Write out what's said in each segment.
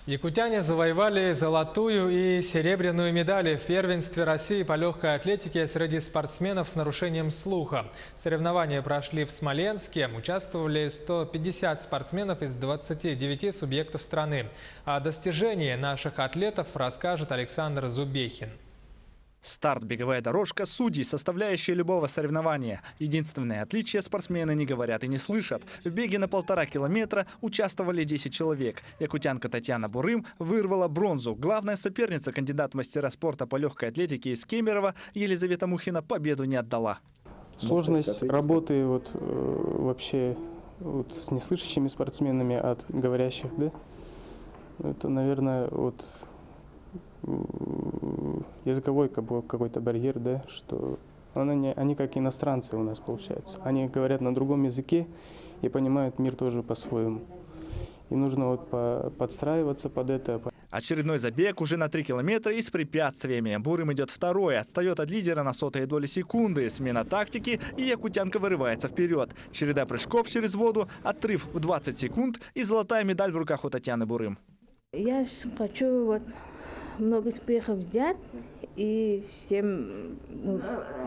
Якутяне завоевали золотую и серебряную медали в первенстве России по легкой атлетике среди спортсменов с нарушением слуха. Соревнования прошли в Смоленске. Участвовали 150 спортсменов из 29 субъектов страны. О достижении наших атлетов расскажет Александр Зубехин. Старт, беговая дорожка, судьи, составляющие любого соревнования. Единственное отличие — спортсмены не говорят и не слышат. В беге на 1,5 километра участвовали 10 человек. Якутянка Татьяна Бурым вырвала бронзу. Главная соперница, кандидат в мастера спорта по легкой атлетике из Кемерово, Елизавета Мухина, победу не отдала. Сложность работы вообще с неслышащими спортсменами от говорящих, да? Это, наверное, языковой какой-то барьер, да, что они как иностранцы у нас получаются. Они говорят на другом языке и понимают мир тоже по-своему. И нужно подстраиваться под это. Очередной забег уже на 3 километра и с препятствиями. Бурым идет второй, отстает от лидера на сотые доли секунды. Смена тактики, и якутянка вырывается вперед. Череда прыжков через воду, отрыв в 20 секунд и золотая медаль в руках у Татьяны Бурым. Я хочу много успехов взять и всем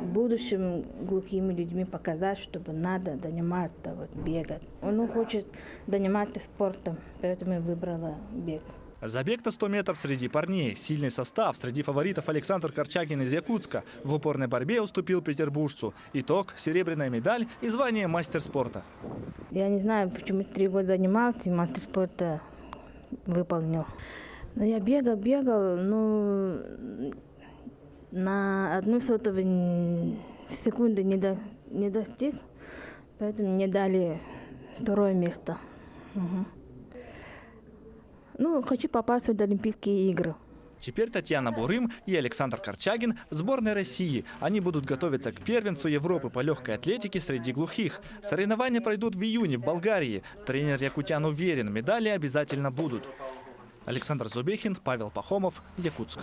будущим глухими людьми показать, чтобы надо заниматься, бегать. Он хочет заниматься спортом, поэтому я выбрала бег. Забег на 100 метров среди парней. Сильный состав. Среди фаворитов Александр Корчагин из Якутска. В упорной борьбе уступил петербуржцу. Итог – серебряная медаль и звание мастер спорта. Я не знаю, почему 3 года занимался и мастер спорта выполнил. Но я бегал, но на 1/100 секунды не достиг, поэтому мне дали 2-е место. Хочу попасть в Олимпийские игры. Теперь Татьяна Бурым и Александр Корчагин в сборной России. Они будут готовиться к первенству Европы по легкой атлетике среди глухих. Соревнования пройдут в июне в Болгарии. Тренер якутян уверен, медали обязательно будут. Александр Зубехин, Павел Пахомов, Якутск.